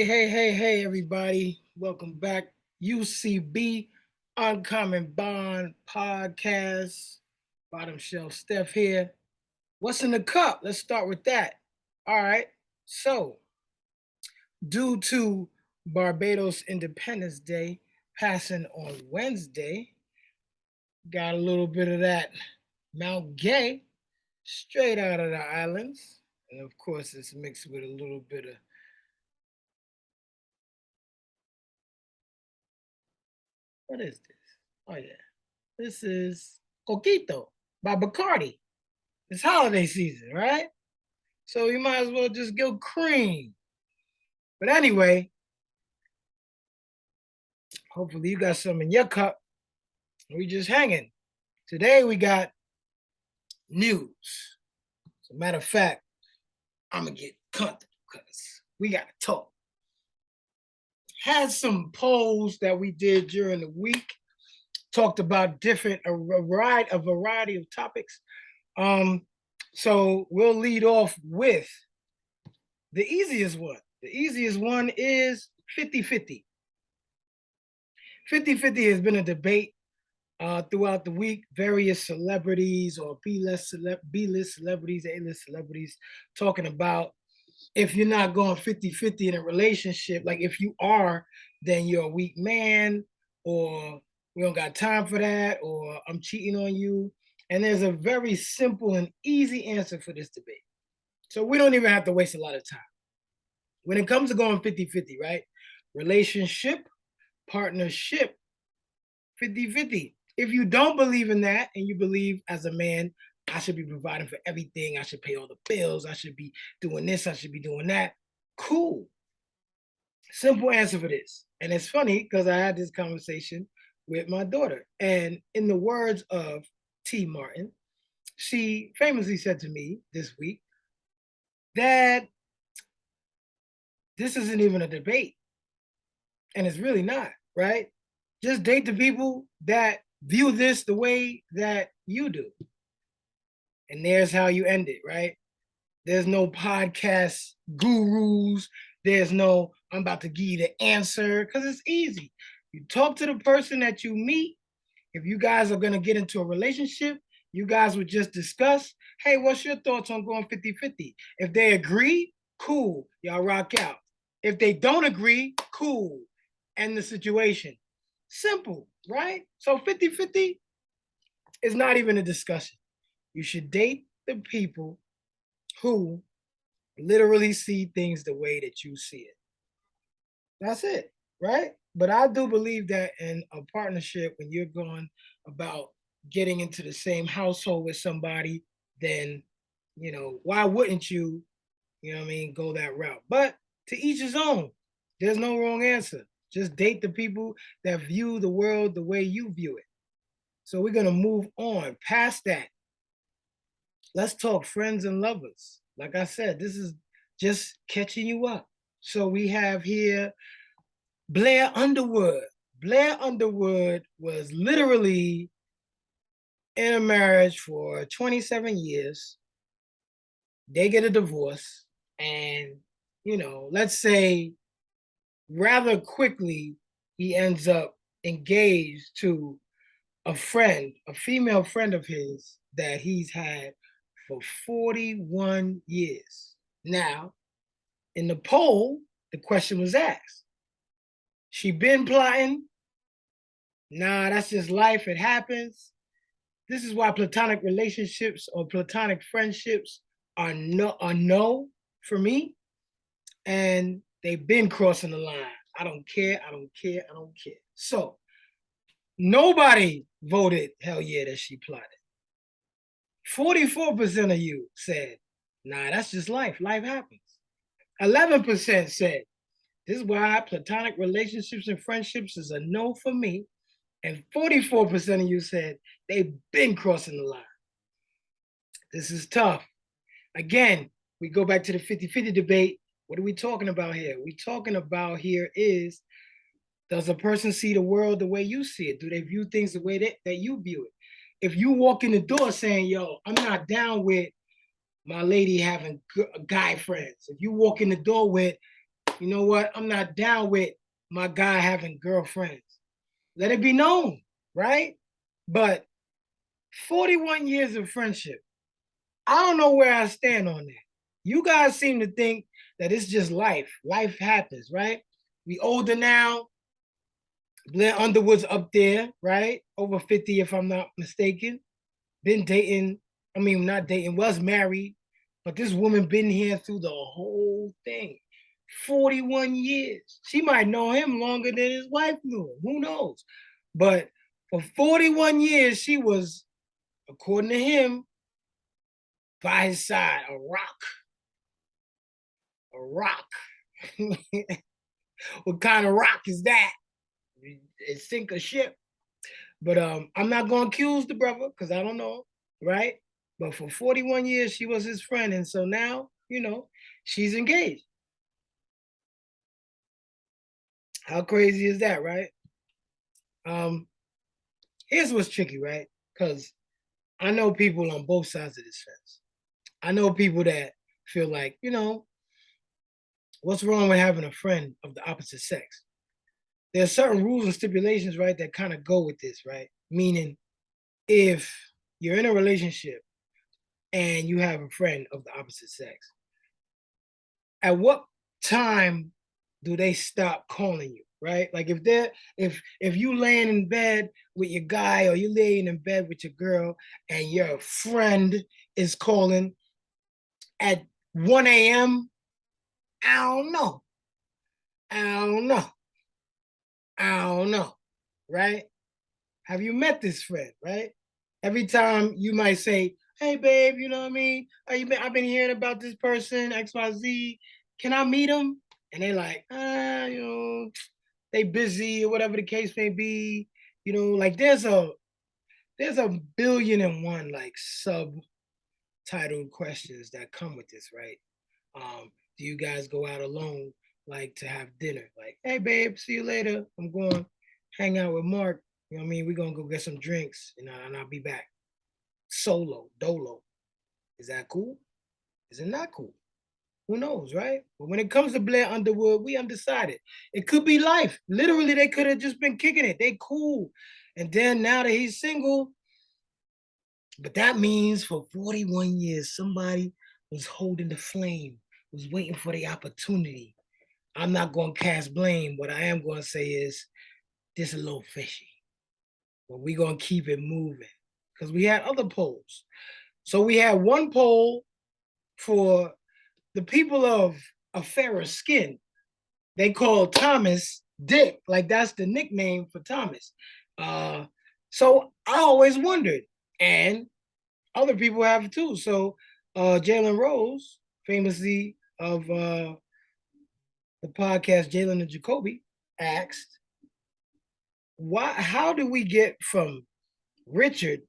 Hey, everybody. Welcome back. UCB Uncommon Bond Podcast. Bottom shelf Steph here. What's in the cup? Let's start with that. All right. So, due to Barbados Independence Day passing on Wednesday, got a little bit of that Mount Gay straight out of the islands. And of course, it's mixed with a little bit of what is this? Oh, yeah. This is Coquito by Bacardi. It's holiday season, right? So you might as well just go cream. But anyway, hopefully you got some in your cup. We just hanging. Today we got news. As a matter of fact, I'm gonna get comfortable because we gotta talk. Had some polls that we did during the week. Talked about a variety of topics. So we'll lead off with the easiest one. The easiest one is 50-50. 50-50 has been a debate throughout the week. Various celebrities or B-list celebrities, A-list celebrities talking about if you're not going 50-50 in a relationship, like if you are, then you're a weak man, or we don't got time for that, or I'm cheating on you. And there's a very simple and easy answer for this debate. So we don't even have to waste a lot of time. When it comes to going 50-50, right? Relationship, partnership, 50-50. If you don't believe in that and you believe as a man, I should be providing for everything, I should pay all the bills, I should be doing this, I should be doing that, cool. Simple answer for this. And it's funny because I had this conversation with my daughter. And in the words of T. Martin, she famously said to me this week that this isn't even a debate. And it's really not, right? Just date the people that view this the way that you do. And there's how you end it, right? There's no podcast gurus. There's no, I'm about to give you the answer, because it's easy. You talk to the person that you meet. If you guys are going to get into a relationship, you guys would just discuss, hey, what's your thoughts on going 50-50? If they agree, cool, y'all rock out. If they don't agree, cool, end the situation. Simple, right? So 50-50 is not even a discussion. You should date the people who literally see things the way that you see it. That's it, right? But I do believe that in a partnership, when you're going about getting into the same household with somebody, then, why wouldn't you, go that route? But to each his own. There's no wrong answer. Just date the people that view the world the way you view it. So we're going to move on past that. Let's talk friends and lovers. Like I said, this is just catching you up. So we have here Blair Underwood. Blair Underwood was literally in a marriage for 27 years. They get a divorce. And, let's say rather quickly, he ends up engaged to a friend, a female friend of his that he's had for 41 years. Now, in the poll, the question was asked, she been plotting? Nah, that's just life. It happens. This is why platonic relationships or platonic friendships are no for me. And they've been crossing the line. I don't care. So nobody voted hell yeah that she plotted. 44% of you said, nah, that's just life. Life happens. 11% said, this is why platonic relationships and friendships is a no for me. And 44% of you said they've been crossing the line. This is tough. Again, we go back to the 50-50 debate. What are we talking about here? We talking about here is, does a person see the world the way you see it? Do they view things the way that you view it? If you walk in the door saying, yo, I'm not down with my lady having guy friends. If you walk in the door with, you know what? I'm not down with my guy having girlfriends. Let it be known, right? But 41 years of friendship. I don't know where I stand on that. You guys seem to think that it's just life. Life happens, right? We older now. Blair Underwood's up there, right? Over 50, if I'm not mistaken. Been dating, I mean, not dating, was married, but this woman been here through the whole thing. 41 years. She might know him longer than his wife knew him. Who knows? But for 41 years, she was, according to him, by his side, a rock. A rock. What kind of rock is that? It sink a ship. But I'm not gonna accuse the brother because I don't know, right? But for 41 years, she was his friend, and so now, she's engaged. How crazy is that, right? Um, Here's what's tricky, right? Because I know people on both sides of this fence. I know people that feel like, what's wrong with having a friend of the opposite sex? There are certain rules and stipulations, right, that kind of go with this, right? Meaning, if you're in a relationship and you have a friend of the opposite sex, at what time do they stop calling you? Right? Like if you laying in bed with your guy or you laying in bed with your girl and your friend is calling at 1 a.m., I don't know. I don't know. I don't know. Right? Have you met this friend? Right? Every time you might say, "Hey, babe, you know what I mean? I've been hearing about this person, XYZ. Can I meet him?" And they're like, they busy or whatever the case may be. Like there's a billion and one like subtitled questions that come with this, right? Do you guys go out alone, like to have dinner? Like, hey, babe, see you later. I'm going hang out with Mark. You know what I mean? We're gonna go get some drinks, and I'll be back. Solo, dolo. Is that cool? Is it not cool? Who knows, right? But when it comes to Blair Underwood, we undecided. It could be life. Literally, they could have just been kicking it. They cool. And then now that he's single, but that means for 41 years, somebody was holding the flame, was waiting for the opportunity. I'm not going to cast blame. What I am going to say is this is a little fishy. But we're going to keep it moving because we had other polls. So we had one poll for the people of a fairer skin. They call Thomas Dick, like that's the nickname for Thomas. So I always wondered, and other people have too. So Jalen Rose, famously of the podcast Jalen and Jacoby, asked, "Why? How do we get from Richard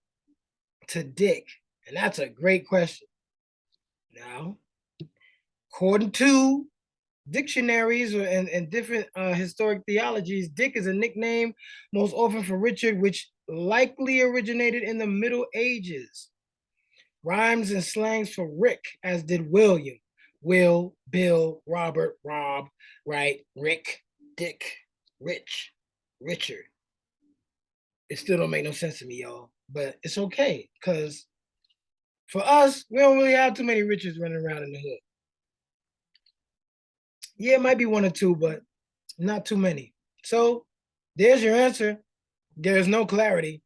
to Dick?" And that's a great question. Now, according to dictionaries and different historic theologies, Dick is a nickname most often for Richard, which likely originated in the Middle Ages. Rhymes and slangs for Rick, as did William, Will, Bill, Robert, Rob, right? Rick, Dick, Rich, Richard. It still don't make no sense to me, y'all, but it's okay because for us, we don't really have too many Richards running around in the hood. Yeah, it might be one or two, but not too many. So there's your answer. There's no clarity,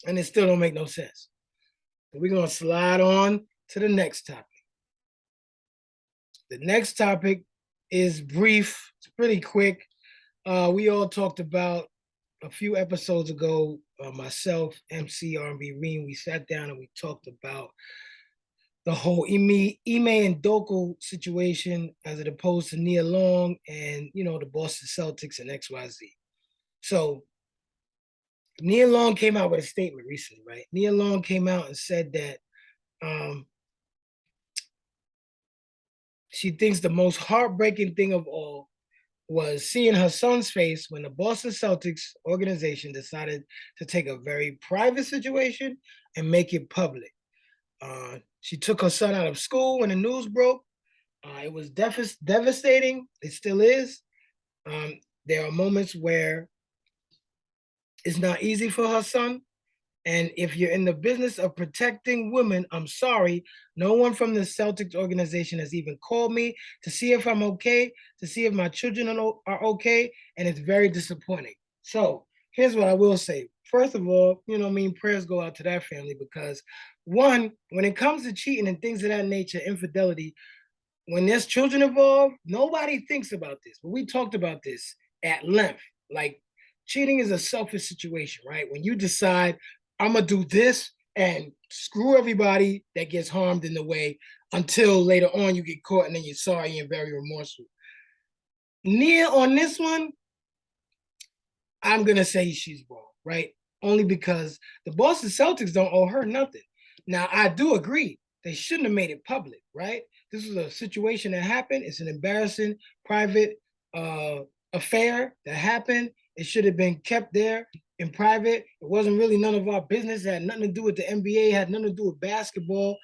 and it still don't make no sense. We're gonna slide on to the next topic. The next topic is brief. It's pretty quick. We all talked about a few episodes ago. Myself, MC, R&B Reem, we sat down and we talked about the whole Ime and Doko situation as it opposed to Nia Long and the Boston Celtics and XYZ. So Nia Long came out with a statement recently, right? Nia Long came out and said that she thinks the most heartbreaking thing of all was seeing her son's face when the Boston Celtics organization decided to take a very private situation and make it public. She took her son out of school when the news broke, It was devastating. It still is. Um, there are moments where it's not easy for her son. And if you're in the business of protecting women, I'm sorry, no one from the Celtics organization has even called me to see if I'm okay, to see if my children are okay. And it's very disappointing. So here's what I will say. First of all, prayers go out to that family because, one, when it comes to cheating and things of that nature, infidelity, when there's children involved, nobody thinks about this. But we talked about this at length. Like, cheating is a selfish situation, right? When you decide, I'm gonna do this and screw everybody that gets harmed in the way until later on you get caught and then you're sorry and very remorseful. Nia on this one, I'm gonna say she's wrong, right? Only because the Boston Celtics don't owe her nothing. Now, I do agree they shouldn't have made it public, right? This was a situation that happened. It's an embarrassing private uh, affair that happened. It should have been kept there in private. It wasn't really none of our business. It had nothing to do with the NBA. It had nothing to do with basketball.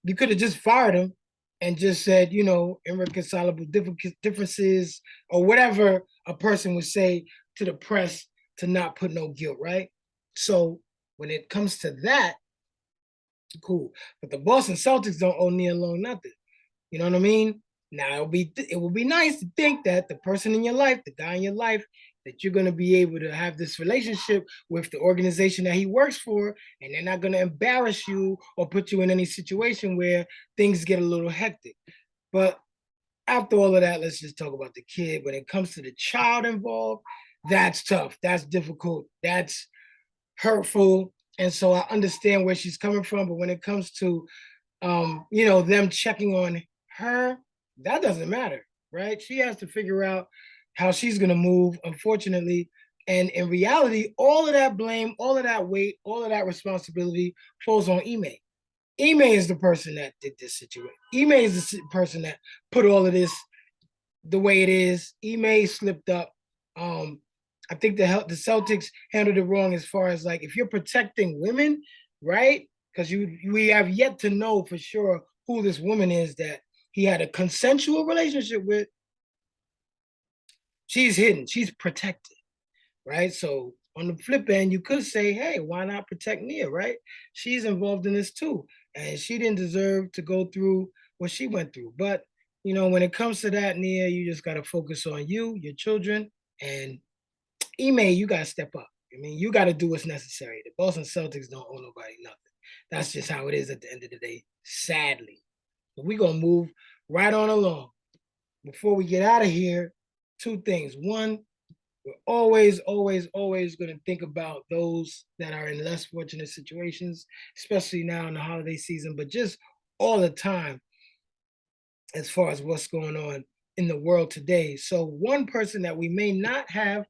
You could have just fired him and just said, irreconcilable differences or whatever a person would say to the press to not put no guilt, right? So when it comes to that, cool. But the Boston Celtics don't owe Nia Long nothing. You know what I mean? Now it would be nice to think that the person in your life, the guy in your life, that you're going to be able to have this relationship with the organization that he works for, and they're not going to embarrass you or put you in any situation where things get a little hectic. But after all of that, let's just talk about the kid. When it comes to the child involved, that's tough. That's difficult. That's hurtful. And so I understand where she's coming from. But when it comes to them checking on her, that doesn't matter, right? She has to figure out how she's gonna move, unfortunately. And in reality, all of that blame, all of that weight, all of that responsibility falls on Ime. Ime is the person that did this situation. Ime is the person that put all of this the way it is. Ime slipped up. Um, I think the Celtics handled it wrong as far as like if you're protecting women, right? Because we have yet to know for sure who this woman is that he had a consensual relationship with. She's hidden. She's protected, right? So on the flip end, you could say, hey, why not protect Nia, right? She's involved in this too, and she didn't deserve to go through what she went through. But when it comes to that, Nia, you just got to focus on you, your children, and Ime, you got to step up. I mean, you got to do what's necessary. The Boston Celtics don't owe nobody nothing. That's just how it is at the end of the day, sadly. But we're going to move right on along. Before we get out of here, two things. One, we're always, always, always going to think about those that are in less fortunate situations, especially now in the holiday season, but just all the time as far as what's going on in the world today. So, one person that we may not have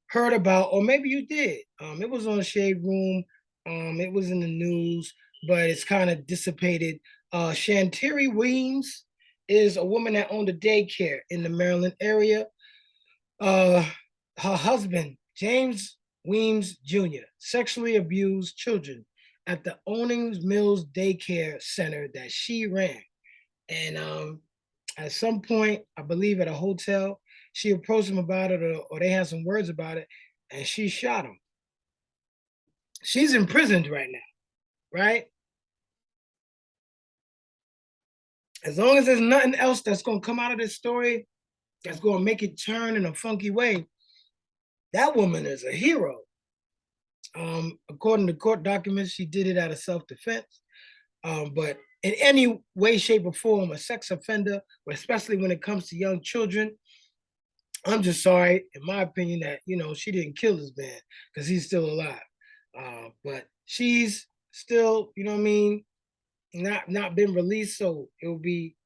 heard about, or maybe you did, it was on Shade Room, it was in the news, but it's kind of dissipated. Shantiri Weems is a woman that owned a daycare in the Maryland area. Uh, Her husband, James Weems Jr., sexually abused children at the Owings Mills Daycare Center that she ran. And at some point, I believe at a hotel, she approached him about it, or they had some words about it, and she shot him. She's imprisoned right now, right? As long as there's nothing else that's going to come out of this story that's going to make it turn in a funky way, that woman is a hero. According to court documents, she did it out of self-defense. But in any way, shape, or form, a sex offender, especially when it comes to young children, I'm just sorry, in my opinion, that she didn't kill this man because he's still alive. But she's still, what I mean, not been released. So it will be,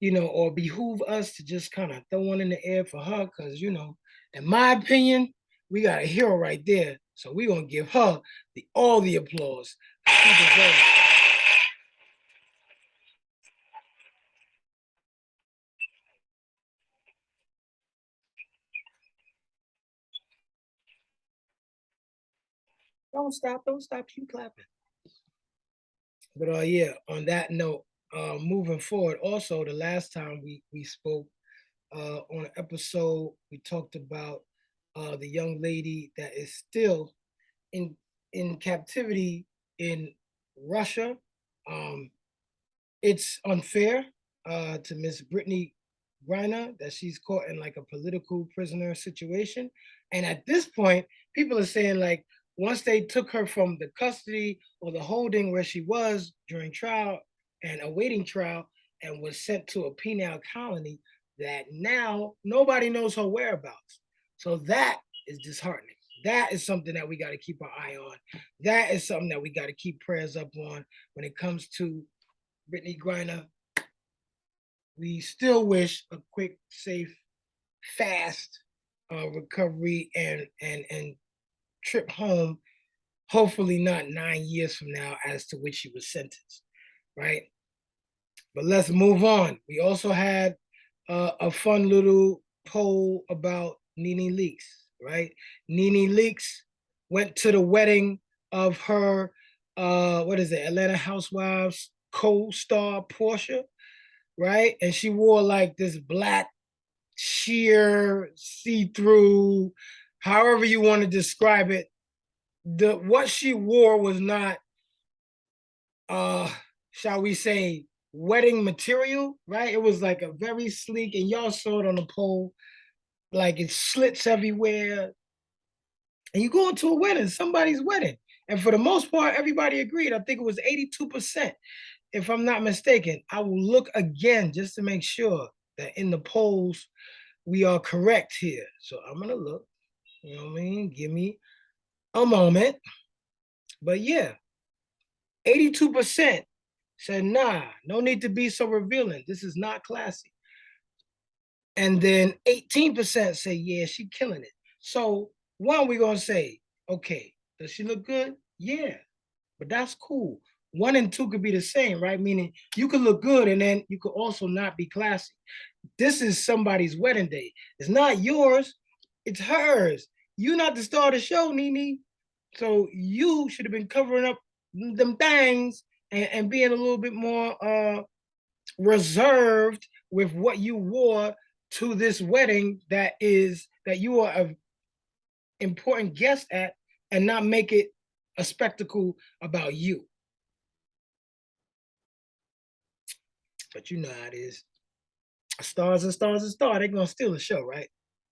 or behoove us to just kind of throw one in the air for her, because in my opinion, we got a hero right there. So we're gonna give her all the applause she deserves. Don't stop, keep clapping. But yeah, on that note, moving forward. Also, the last time we spoke on an episode, we talked about the young lady that is still in in captivity in Russia. Um, it's unfair to Miss Brittany Griner that she's caught in like a political prisoner situation. And at this point, people are saying like once they took her from the custody or the holding where she was during trial and awaiting trial and was sent to a penal colony, that now nobody knows her whereabouts. So that is disheartening. That is something that we got to keep our eye on. That is something that we got to keep prayers up on when it comes to Brittany Griner. We still wish a quick, safe, fast recovery and trip home. Hopefully, not 9 years from now, as to which she was sentenced. Right. But let's move on. We also had a fun little poll about Nene Leakes. Right. Nene Leakes went to the wedding of her what is it, Atlanta Housewives co-star Portia, right? And she wore like this black sheer see-through, however you want to describe it. The what she wore was not uh shall we say wedding material, right? It was like a very sleek, and y'all saw it on the poll, like it's slits everywhere. And you go into a wedding, somebody's wedding. And for the most part, everybody agreed. I think it was 82%, if I'm not mistaken. I will look again just to make sure that in the polls we are correct here. So I'm gonna look. You know what I mean? Give me a moment. But yeah, 82% said nah, no need to be so revealing. This is not classy. And then 18% say yeah, she killing it. So one, we're gonna say, okay, does she look good? Yeah, but that's cool. One and two could be the same, right? Meaning you could look good and then you could also not be classy. This is somebody's wedding day. It's not yours, it's hers. You're not the star of the show, Nene. So you should have been covering up them things and being a little bit more reserved with what you wore to this wedding that you are an important guest at, and not make it a spectacle about you. But you know how it is. A star's a star's a star. They're gonna steal the show, right?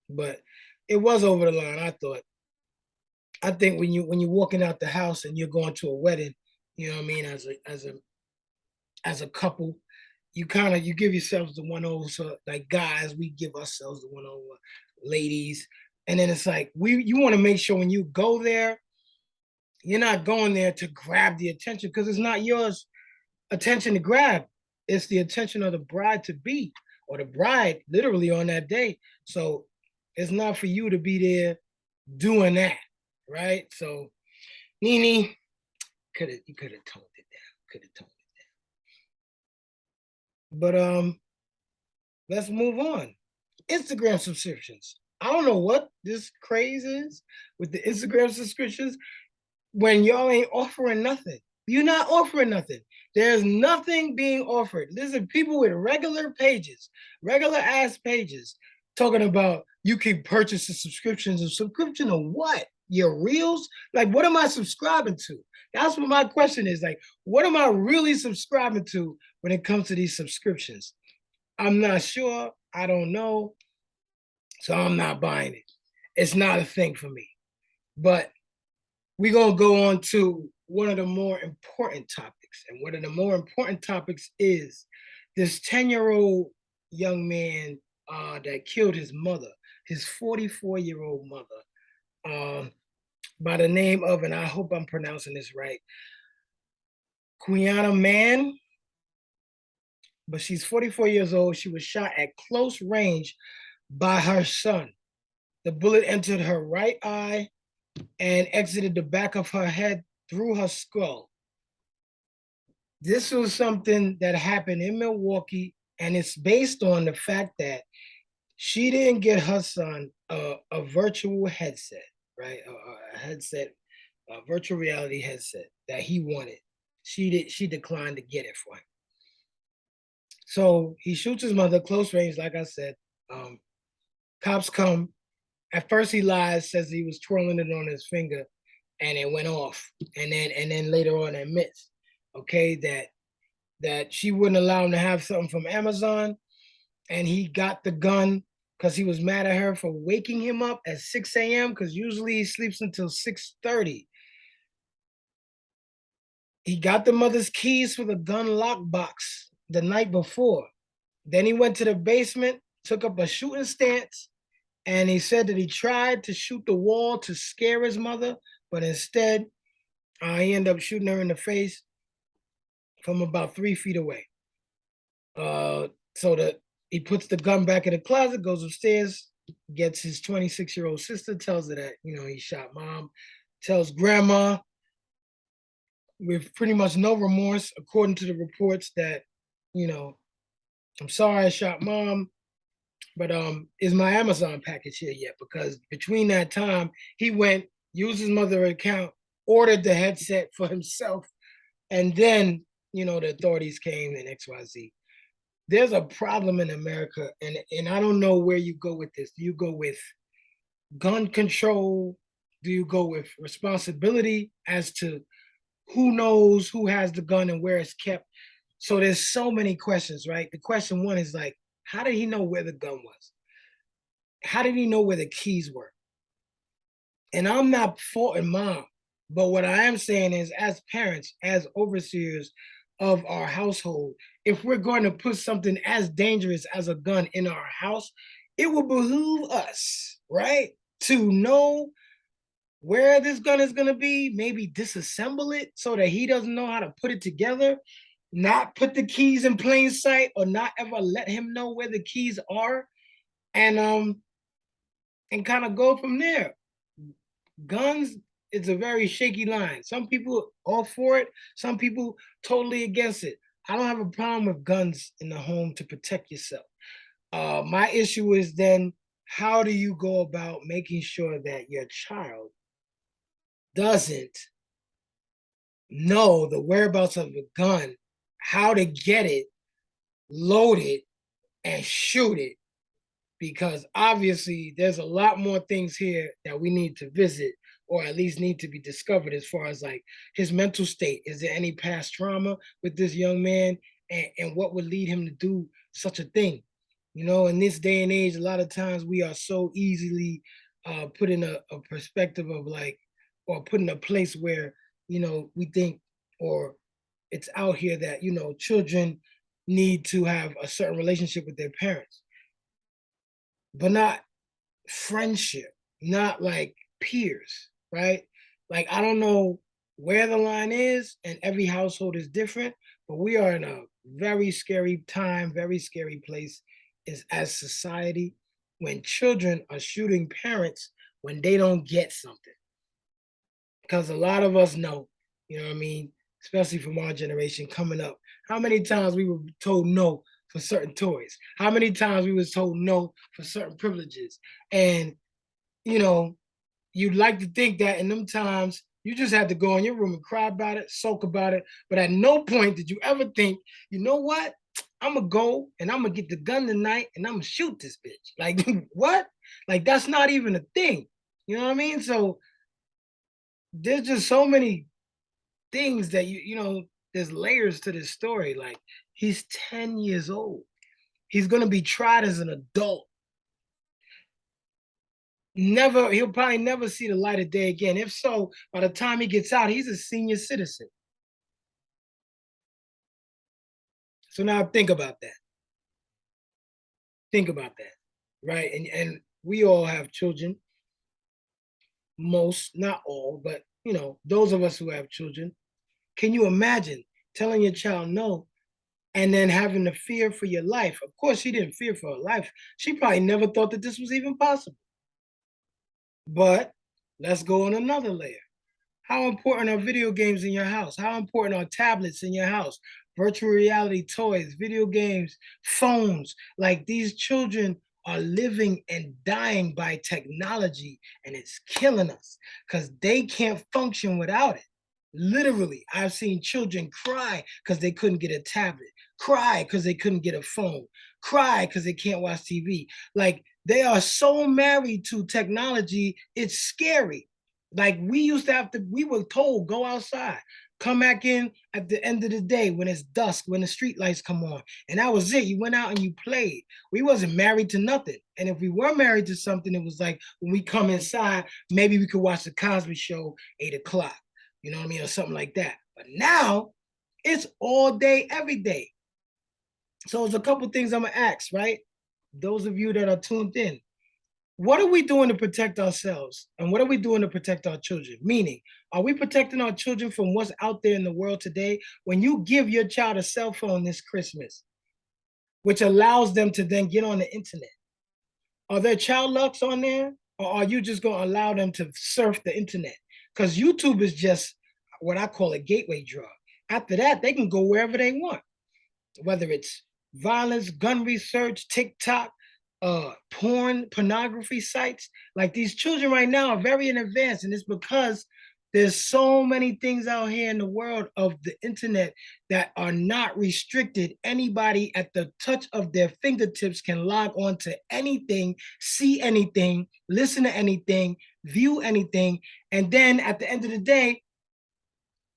But it was over the line. I thought. I think when you're walking out the house and you're going to a wedding, you know what I mean, as a couple, you kind of you give yourselves the one over. So like guys, we give ourselves the one over. Ladies, and then it's like you want to make sure when you go there, you're not going there to grab the attention, because it's not yours attention to grab. It's the attention of the bride to be, or the bride literally on that day. So it's not for you to be there doing that, right? So Nene, you could have toned it down. Could have toned it. But let's move on. Instagram subscriptions. I don't know what this craze is with the Instagram subscriptions when y'all ain't offering nothing. You're not offering nothing. There's nothing being offered. Listen, people with regular pages, regular ass pages, talking about you can purchase the subscriptions. A subscription of what? Your reels? Like, what am I subscribing to? That's what my question is. Like, what am I really subscribing to when it comes to these subscriptions? I'm not sure. I don't know. So I'm not buying it. It's not a thing for me. But we're going to go on to one of the more important topics. And one of the more important topics is this 10-year-old young man that killed his mother, his 44-year-old mother, by the name of, and I hope I'm pronouncing this right, Quiana Mann. But she's 44 years old. She was shot at close range by her son. The bullet entered her right eye and exited the back of her head through her skull. This was something that happened in Milwaukee, and it's based on the fact that she didn't get her son a virtual headset, right? A headset, a virtual reality headset that he wanted. She declined to get it for him. So he shoots his mother close range, like I said. Um, Cops come. At first he lies, says he was twirling it on his finger and it went off. And then later on admits, okay, that she wouldn't allow him to have something from Amazon, and he got the gun because he was mad at her for waking him up at 6 a.m. because usually he sleeps until 6:30. He got the mother's keys for the gun lockbox the night before. Then he went to the basement, took up a shooting stance, and he said that he tried to shoot the wall to scare his mother, but instead, he ended up shooting her in the face from about 3 feet away. So that he puts the gun back in the closet, goes upstairs, gets his 26-year-old sister, tells her that he shot mom, tells grandma with pretty much no remorse, according to the reports, that you know I'm sorry I shot mom, but is my Amazon package here yet? Because between that time, he went, used his mother's account, ordered the headset for himself, and then the authorities came and XYZ. There's a problem in America, and I don't know where you go with this. Do you go with gun control? Do you go with responsibility as to who knows who has the gun and where it's kept? So there's so many questions, right? The question one is like, how did he know where the gun was? How did he know where the keys were? And I'm not faulting mom, but what I am saying is, as parents, as overseers of our household, if we're going to put something as dangerous as a gun in our house, it will behoove us, right, to know where this gun is going to be, maybe disassemble it so that he doesn't know how to put it together, not put the keys in plain sight, or not ever let him know where the keys are, and and kind of go from there. Guns is a very shaky line. Some people all for it, some people totally against it. I don't have a problem with guns in the home to protect yourself. My issue is then, how do you go about making sure that your child doesn't know the whereabouts of a gun, how to get it, load it, and shoot it? Because obviously there's a lot more things here that we need to visit, or at least need to be discovered, as far as like his mental state. Is there any past trauma with this young man, and what would lead him to do such a thing? In this day and age, a lot of times we are so easily put in a perspective of like, or put in a place where we think, or it's out here that children need to have a certain relationship with their parents, but not friendship, not like peers, right? Like, I don't know where the line is, and every household is different, but we are in a very scary time, very scary place is as society, when children are shooting parents when they don't get something. Because a lot of us know, what I mean, especially from our generation coming up, how many times we were told no for certain toys, how many times we was told no for certain privileges. And you know, you'd like to think that in them times you just had to go in your room and cry about it, sulk about it. But at no point did you ever think, you know what? I'm gonna go and I'm gonna get the gun tonight and I'm gonna shoot this bitch. Like, what? Like, that's not even a thing. You know what I mean? So there's just so many things that there's layers to this story. Like, he's 10 years old. He's gonna be tried as an adult. He'll probably never see the light of day again. If so, by the time he gets out, he's a senior citizen. So now think about that. Think about that, right? And we all have children. Most, not all, but those of us who have children. Can you imagine telling your child no, and then having the fear for your life? Of course, she didn't fear for her life. She probably never thought that this was even possible. But let's go on another layer. How important are video games in your house? How important are tablets in your house? Virtual reality toys, video games, phones. Like, these children are living and dying by technology, and it's killing us because they can't function without it. Literally, I've seen children cry because they couldn't get a tablet, cry because they couldn't get a phone, cry because they can't watch TV. Like they are so married to technology, it's scary. Like we used to have to, we were told, go outside, come back in at the end of the day when it's dusk, when the street lights come on. And that was it. You went out and you played. We wasn't married to nothing. And if we were married to something, it was like when we come inside, maybe we could watch the Cosby Show 8 o'clock. You know what I mean? Or something like that. But now it's all day, every day. So there's a couple things I'm gonna ask, right? Those of you that are tuned in, what are we doing to protect ourselves? And what are we doing to protect our children? Meaning, are we protecting our children from what's out there in the world today? When you give your child a cell phone this Christmas, which allows them to then get on the internet, are there child locks on there? Or are you just gonna allow them to surf the internet? Because YouTube is just what I call a gateway drug. After that, they can go wherever they want, whether it's violence, gun research, TikTok, pornography sites. Like these children right now are very in advance, and it's because there's so many things out here in the world of the internet that are not restricted. Anybody at the touch of their fingertips can log on to anything, see anything, listen to anything, view anything. And then at the end of the day,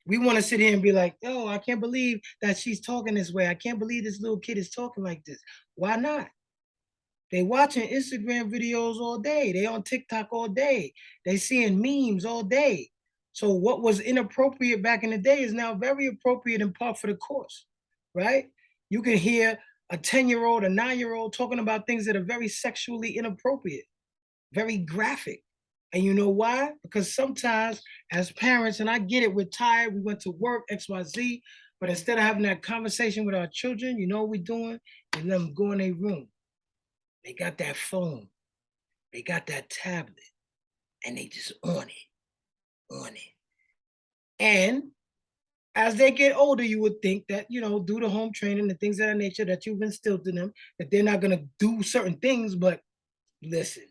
we want to sit here and be like, oh, I can't believe that she's talking this way. I can't believe this little kid is talking like this. Why not? They watching Instagram videos all day. They on TikTok all day. They seeing memes all day. So what was inappropriate back in the day is now very appropriate in part for the course, right? You can hear a 10-year-old, a 9-year-old talking about things that are very sexually inappropriate, very graphic. And you know why? Because sometimes as parents, and I get it, we're tired, we went to work, XYZ, but instead of having that conversation with our children, you know what we're doing? We let them go in their room. They got that phone, they got that tablet, and they just on it, on it. And as they get older, you would think that, you know, due to home training and things of that nature that you've instilled in them, that they're not going to do certain things. But listen,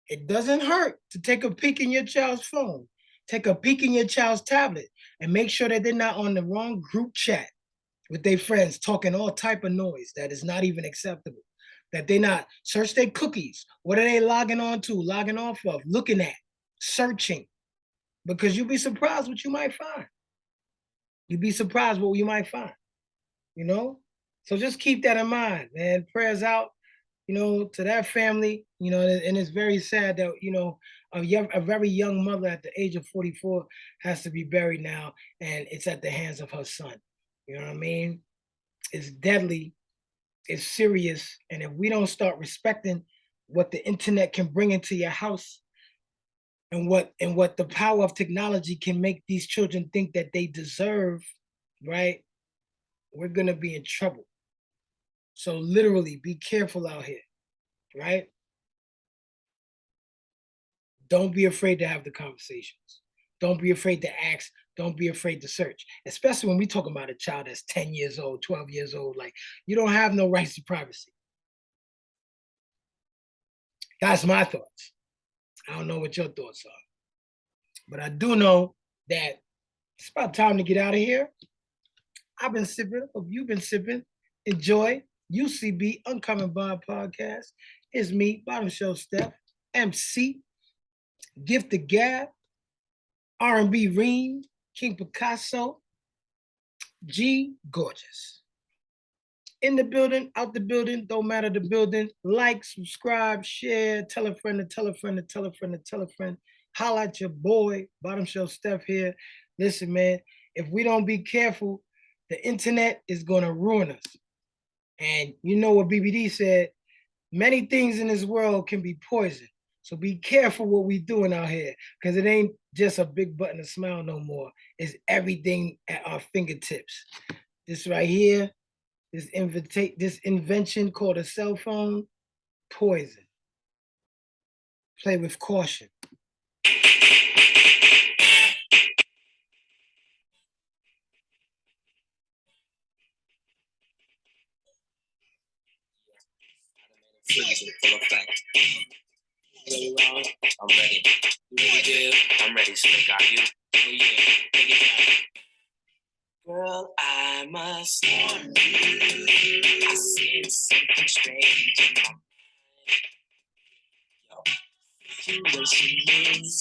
it doesn't hurt to take a peek in your child's phone, take a peek in your child's tablet, and make sure that they're not on the wrong group chat with their friends talking all type of noise that is not even acceptable. That they not search their cookies. What are they logging on to, logging off of, looking at, searching? Because you'll be surprised what you might find. You'd be surprised what you might find, you know? So just keep that in mind, man. Prayers out, you know, to that family, you know, and it's very sad that, you know, a very young mother at the age of 44 has to be buried now, and it's at the hands of her son. You know what I mean? It's deadly, it's serious, and if we don't start respecting what the internet can bring into your house and what the power of technology can make these children think that they deserve, right? We're gonna be in trouble. So literally be careful out here, right? Don't be afraid to have the conversations. Don't be afraid to ask. Don't be afraid to search, especially when we talk about a child that's 10 years old, 12 years old. Like, you don't have no rights to privacy. That's my thoughts. I don't know what your thoughts are, but I do know that it's about time to get out of here. I've been sipping. Hope you've been sipping. Enjoy. UCB Uncommon Bond Podcast. It's me, Bottom Shelf Steph, MC, Gift the Gab, R&B Reem, King Picasso, G Gorgeous. In the building, out the building, don't matter the building. Like, subscribe, share, tell a friend to tell a friend to tell a friend to tell a friend. Holla at your boy, Bottom Shelf Steph here. Listen, man, if we don't be careful, the internet is gonna ruin us. And you know what BBD said, many things in this world can be poison. So be careful what we doing out here, because it ain't just a big button to smile no more. It's everything at our fingertips. This right here, this invention called a cell phone, poison. Play with caution. Full effect. Ready, Ron? I'm ready. You ready, Dale? I'm ready, Slick. Are you? Oh, yeah. must warn you. I sense something strange in my mind. Yo, situation is